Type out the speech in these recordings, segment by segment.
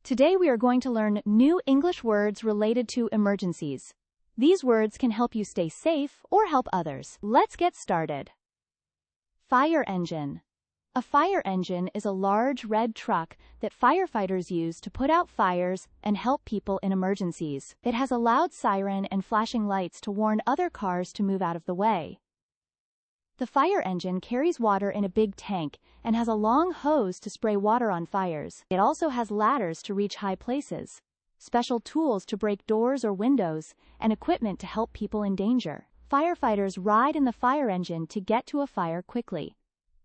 Today we are going to learn new English words related to emergencies. These words can help you stay safe or help others. Let's get started. Fire engine. A fire engine is a large red truck that firefighters use to put out fires and help people in emergencies. It has a loud siren and flashing lights to warn other cars to move out of the way. The fire engine carries water in a big tank and has a long hose to spray water on fires. It also has ladders to reach high places, special tools to break doors or windows, and equipment to help people in danger. Firefighters ride in the fire engine to get to a fire quickly.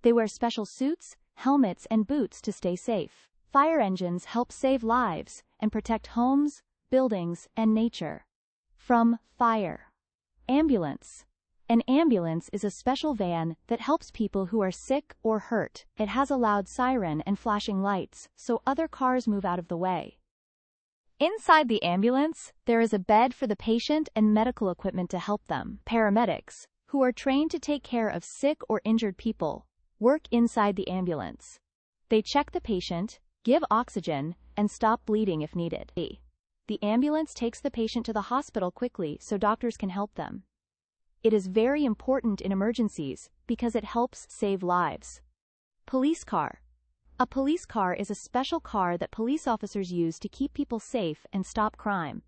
They wear special suits, helmets, and boots to stay safe. Fire engines help save lives and protect homes, buildings, and nature. From fire. Ambulance. An ambulance is a special van that helps people who are sick or hurt. It has a loud siren and flashing lights, so other cars move out of the way. Inside the ambulance, there is a bed for the patient and medical equipment to help them. Paramedics, who are trained to take care of sick or injured people, work inside the ambulance. They check the patient, give oxygen, and stop bleeding if needed. The ambulance takes the patient to the hospital quickly so doctors can help them. It is very important in emergencies because it helps save lives. Police car. A police car is a special car that police officers use to keep people safe and stop crime.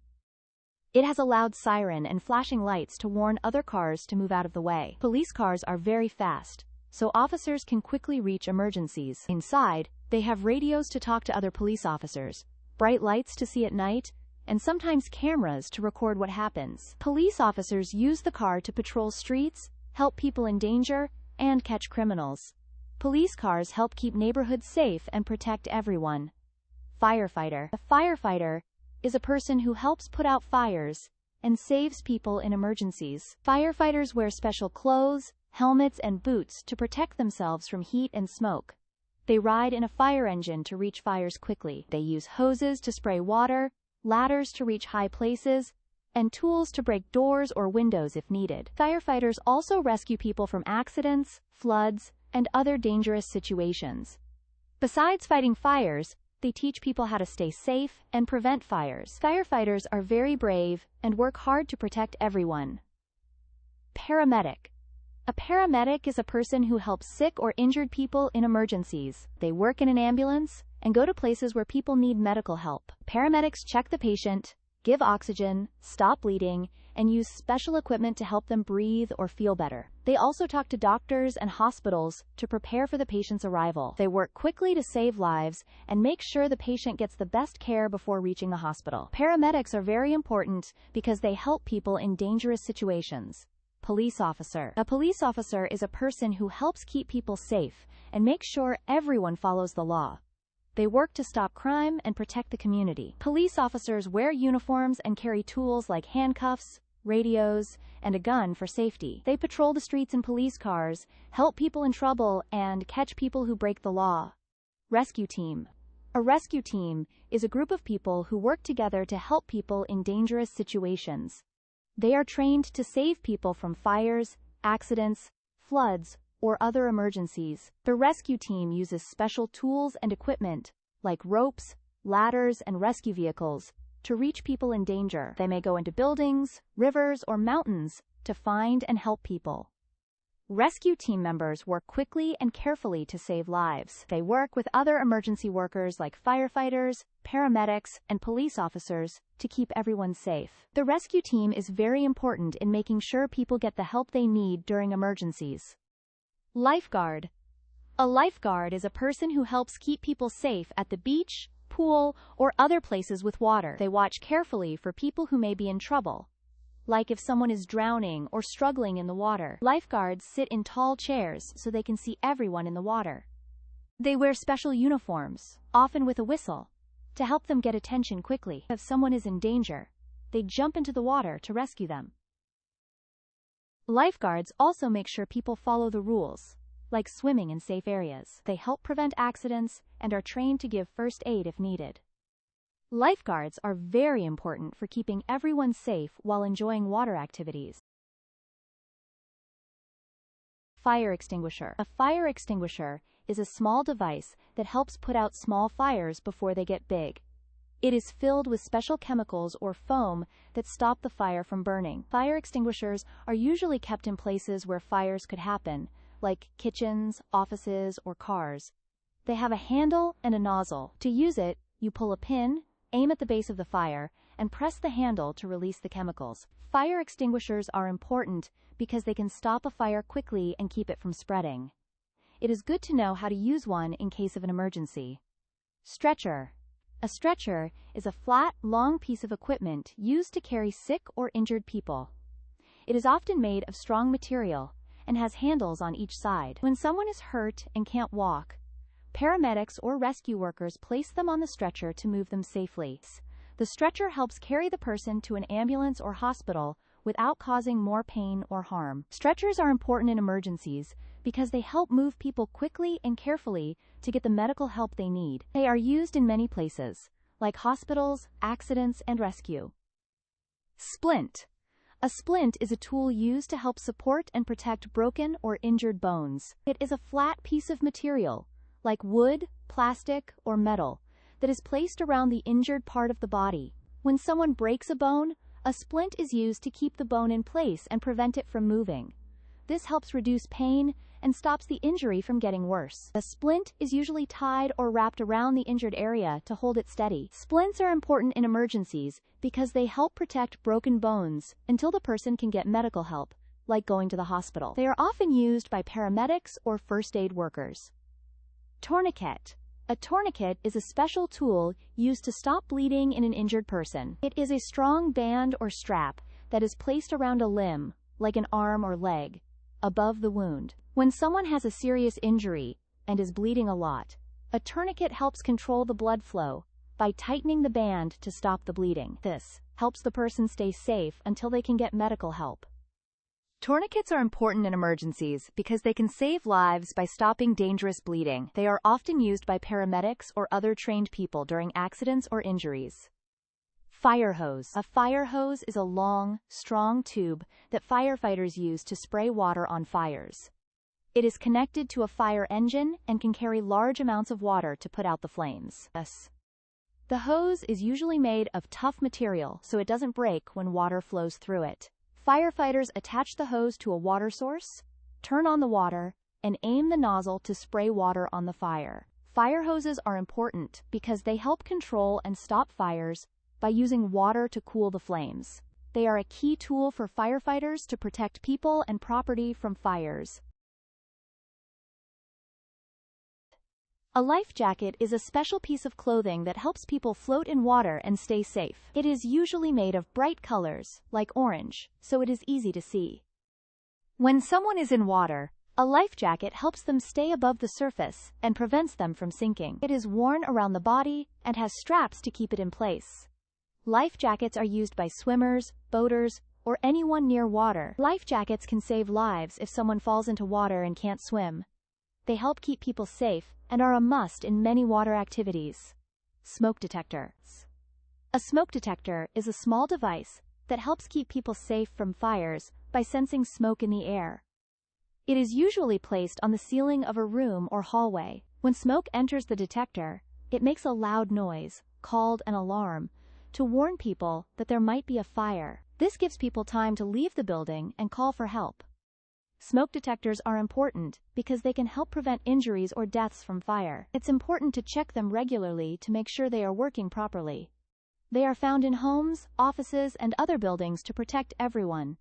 It has a loud siren and flashing lights to warn other cars to move out of the way. Police cars are very fast, so officers can quickly reach emergencies. Inside, they have radios to talk to other police officers, bright lights to see at night, and sometimes cameras to record what happens. Police officers use the car to patrol streets, help people in danger, and catch criminals. Police cars help keep neighborhoods safe and protect everyone. Firefighter. A firefighter is a person who helps put out fires and saves people in emergencies. Firefighters wear special clothes, helmets, and boots to protect themselves from heat and smoke. They ride in a fire engine to reach fires quickly. They use hoses to spray water, ladders to reach high places, and tools to break doors or windows if needed. Firefighters also rescue people from accidents, floods, and other dangerous situations. Besides fighting fires, they teach people how to stay safe and prevent fires. Firefighters are very brave and work hard to protect everyone. Paramedic. A paramedic is a person who helps sick or injured people in emergencies. They work in an ambulance and go to places where people need medical help. Paramedics check the patient, give oxygen, stop bleeding, and use special equipment to help them breathe or feel better. They also talk to doctors and hospitals to prepare for the patient's arrival. They work quickly to save lives and make sure the patient gets the best care before reaching the hospital. Paramedics are very important because they help people in dangerous situations. Police officer. A police officer is a person who helps keep people safe and make sure everyone follows the law. They work to stop crime and protect the community. Police officers wear uniforms and carry tools like handcuffs, radios, and a gun for safety. They patrol the streets in police cars, help people in trouble, and catch people who break the law. Rescue team. A rescue team is a group of people who work together to help people in dangerous situations. They are trained to save people from fires, accidents, floods, or other emergencies. The rescue team uses special tools and equipment, like ropes, ladders, and rescue vehicles, to reach people in danger. They may go into buildings, rivers, or mountains to find and help people. Rescue team members work quickly and carefully to save lives. They work with other emergency workers like firefighters, paramedics, and police officers to keep everyone safe. The rescue team is very important in making sure people get the help they need during emergencies. Lifeguard. A lifeguard is a person who helps keep people safe at the beach, pool, or other places with water. They watch carefully for people who may be in trouble, like if someone is drowning or struggling in the water. Lifeguards sit in tall chairs so they can see everyone in the water. They wear special uniforms, often with a whistle, to help them get attention quickly. If someone is in danger, they jump into the water to rescue them. Lifeguards also make sure people follow the rules, like swimming in safe areas. They help prevent accidents and are trained to give first aid if needed. Lifeguards are very important for keeping everyone safe while enjoying water activities. Fire extinguisher. A fire extinguisher is a small device that helps put out small fires before they get big. It is filled with special chemicals or foam that stop the fire from burning. Fire extinguishers are usually kept in places where fires could happen, like kitchens, offices, or cars. They have a handle and a nozzle. To use it, you pull a pin, aim at the base of the fire, and press the handle to release the chemicals. Fire extinguishers are important because they can stop a fire quickly and keep it from spreading. It is good to know how to use one in case of an emergency. Stretcher. A stretcher is a flat, long piece of equipment used to carry sick or injured people. It is often made of strong material and has handles on each side. When someone is hurt and can't walk, paramedics or rescue workers place them on the stretcher to move them safely. The stretcher helps carry the person to an ambulance or hospital without causing more pain or harm. Stretchers are important in emergencies because they help move people quickly and carefully to get the medical help they need. They are used in many places, like hospitals, accidents, and rescue. Splint. A splint is a tool used to help support and protect broken or injured bones. It is a flat piece of material, like wood, plastic, or metal, that is placed around the injured part of the body. When someone breaks a bone, a splint is used to keep the bone in place and prevent it from moving. This helps reduce pain and stops the injury from getting worse. A splint is usually tied or wrapped around the injured area to hold it steady. Splints are important in emergencies because they help protect broken bones until the person can get medical help, like going to the hospital. They are often used by paramedics or first aid workers. Tourniquet. A tourniquet is a special tool used to stop bleeding in an injured person. It is a strong band or strap that is placed around a limb, like an arm or leg, above the wound. When someone has a serious injury and is bleeding a lot, a tourniquet helps control the blood flow by tightening the band to stop the bleeding. This helps the person stay safe until they can get medical help. Tourniquets are important in emergencies because they can save lives by stopping dangerous bleeding. They are often used by paramedics or other trained people during accidents or injuries. Fire hose. A fire hose is a long, strong tube that firefighters use to spray water on fires. It is connected to a fire engine and can carry large amounts of water to put out the flames. The hose is usually made of tough material so it doesn't break when water flows through it. Firefighters attach the hose to a water source, turn on the water, and aim the nozzle to spray water on the fire. Fire hoses are important because they help control and stop fires by using water to cool the flames. They are a key tool for firefighters to protect people and property from fires. A life jacket is a special piece of clothing that helps people float in water and stay safe. It is usually made of bright colors, like orange, so it is easy to see. When someone is in water, a life jacket helps them stay above the surface and prevents them from sinking. It is worn around the body and has straps to keep it in place. Life jackets are used by swimmers, boaters, or anyone near water. Life jackets can save lives if someone falls into water and can't swim. They help keep people safe and are a must in many water activities. Smoke detectors. A smoke detector is a small device that helps keep people safe from fires by sensing smoke in the air. It is usually placed on the ceiling of a room or hallway. When smoke enters the detector, it makes a loud noise, called an alarm, to warn people that there might be a fire. This gives people time to leave the building and call for help. Smoke detectors are important because they can help prevent injuries or deaths from fire. It's important to check them regularly to make sure they are working properly. They are found in homes, offices, and other buildings to protect everyone.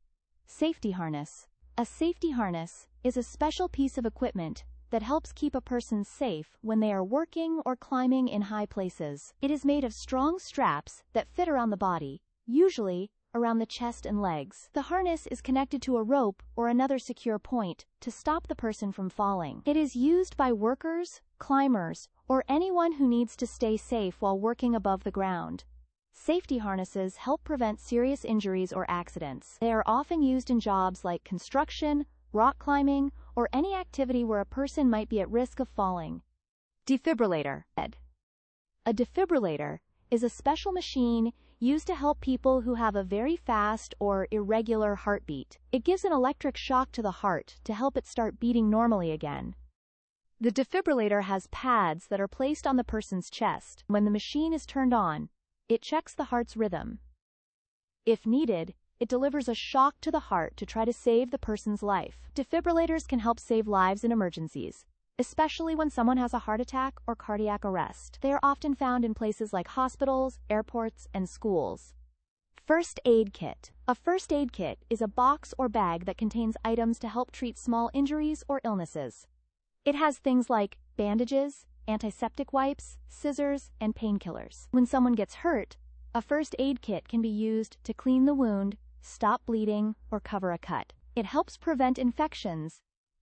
Safety harness. A safety harness is a special piece of equipment that helps keep a person safe when they are working or climbing in high places. It is made of strong straps that fit around the body, usually around the chest and legs. The harness is connected to a rope or another secure point to stop the person from falling. It is used by workers, climbers, or anyone who needs to stay safe while working above the ground. Safety harnesses help prevent serious injuries or accidents. They are often used in jobs like construction, rock climbing, or any activity where a person might be at risk of falling. Defibrillator. A defibrillator is a special machine used to help people who have a very fast or irregular heartbeat. It gives an electric shock to the heart to help it start beating normally again. The defibrillator has pads that are placed on the person's chest. When the machine is turned on, It checks the heart's rhythm. If needed, it delivers a shock to the heart to try to save the person's life. Defibrillators can help save lives in emergencies, especially when someone has a heart attack or cardiac arrest. They are often found in places like hospitals, airports, and schools. First aid kit. A first aid kit is a box or bag that contains items to help treat small injuries or illnesses. It has things like bandages, antiseptic wipes, scissors, and painkillers. When someone gets hurt, a first aid kit can be used to clean the wound, stop bleeding, or cover a cut. It helps prevent infections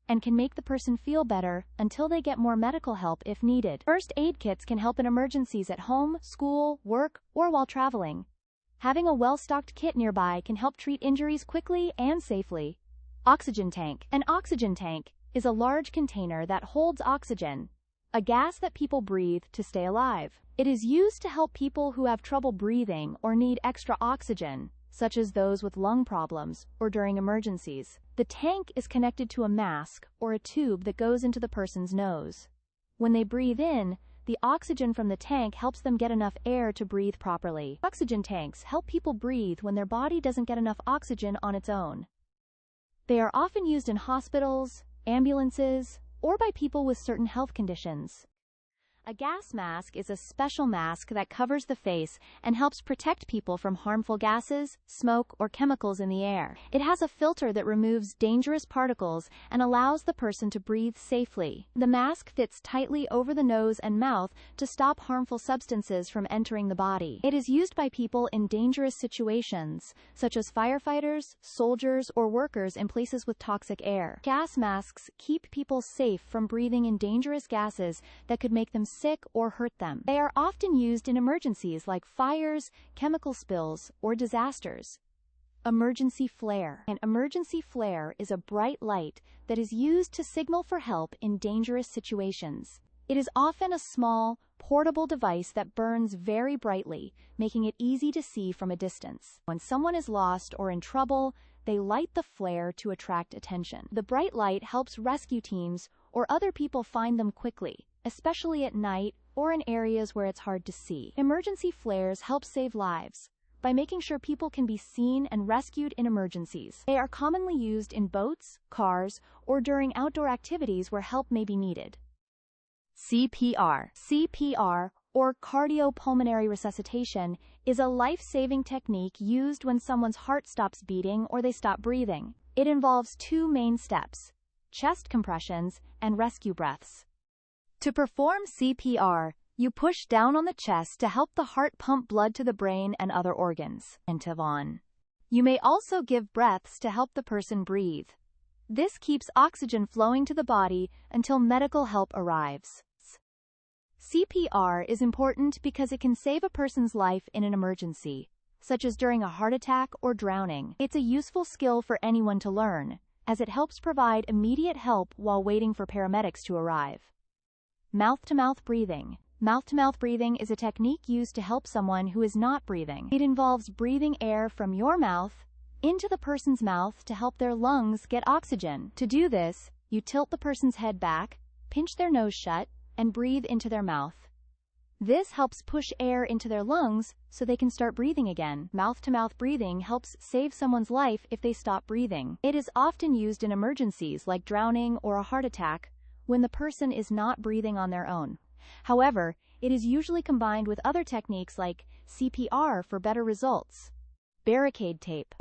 and can make the person feel better until they get more medical help if needed. First aid kits can help in emergencies at home, school, work, or while traveling. Having a well-stocked kit nearby can help treat injuries quickly and safely. Oxygen tank. An oxygen tank is a large container that holds oxygen, a gas that people breathe to stay alive. It is used to help people who have trouble breathing or need extra oxygen, such as those with lung problems or during emergencies. The tank is connected to a mask or a tube that goes into the person's nose. When they breathe in, the oxygen from the tank helps them get enough air to breathe properly. Oxygen tanks help people breathe when their body doesn't get enough oxygen on its own. They are often used in hospitals, ambulances, or by people with certain health conditions. A gas mask is a special mask that covers the face and helps protect people from harmful gases, smoke, or chemicals in the air. It has a filter that removes dangerous particles and allows the person to breathe safely. The mask fits tightly over the nose and mouth to stop harmful substances from entering the body. It is used by people in dangerous situations, such as firefighters, soldiers, or workers in places with toxic air. Gas masks keep people safe from breathing in dangerous gases that could make them sick or hurt them. They are often used in emergencies like fires, chemical spills, or disasters. Emergency flare. An emergency flare is a bright light that is used to signal for help in dangerous situations. It is often a small, portable device that burns very brightly, making it easy to see from a distance. When someone is lost or in trouble, they light the flare to attract attention. The bright light helps rescue teams or other people find them quickly, especially at night or in areas where it's hard to see. Emergency flares help save lives by making sure people can be seen and rescued in emergencies. They are commonly used in boats, cars, or during outdoor activities where help may be needed. CPR. CPR, or cardiopulmonary resuscitation, is a life-saving technique used when someone's heart stops beating or they stop breathing. It involves two main steps: chest compressions and rescue breaths. To perform CPR, you push down on the chest to help the heart pump blood to the brain and other organs. You may also give breaths to help the person breathe. This keeps oxygen flowing to the body until medical help arrives. CPR is important because it can save a person's life in an emergency, such as during a heart attack or drowning. It's a useful skill for anyone to learn, as it helps provide immediate help while waiting for paramedics to arrive. Mouth-to-mouth breathing. Mouth-to-mouth breathing is a technique used to help someone who is not breathing. It involves breathing air from your mouth into the person's mouth to help their lungs get oxygen. To do this, you tilt the person's head back, pinch their nose shut, and breathe into their mouth. This helps push air into their lungs so they can start breathing again. Mouth-to-mouth breathing helps save someone's life if they stop breathing. It is often used in emergencies like drowning or a heart attack when the person is not breathing on their own. However, it is usually combined with other techniques like CPR for better results. Barricade tape.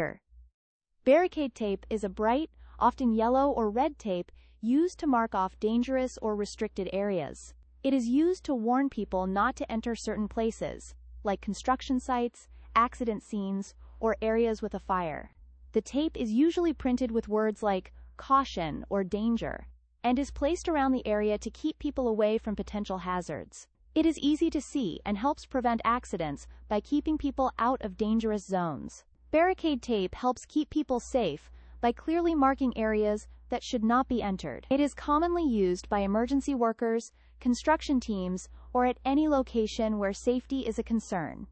Barricade tape is a bright, often yellow or red tape used to mark off dangerous or restricted areas. It is used to warn people not to enter certain places, like construction sites, accident scenes, or areas with a fire. The tape is usually printed with words like caution or danger, and is placed around the area to keep people away from potential hazards. It is easy to see and helps prevent accidents by keeping people out of dangerous zones. Barricade tape helps keep people safe by clearly marking areas that should not be entered. It is commonly used by emergency workers, construction teams, or at any location where safety is a concern.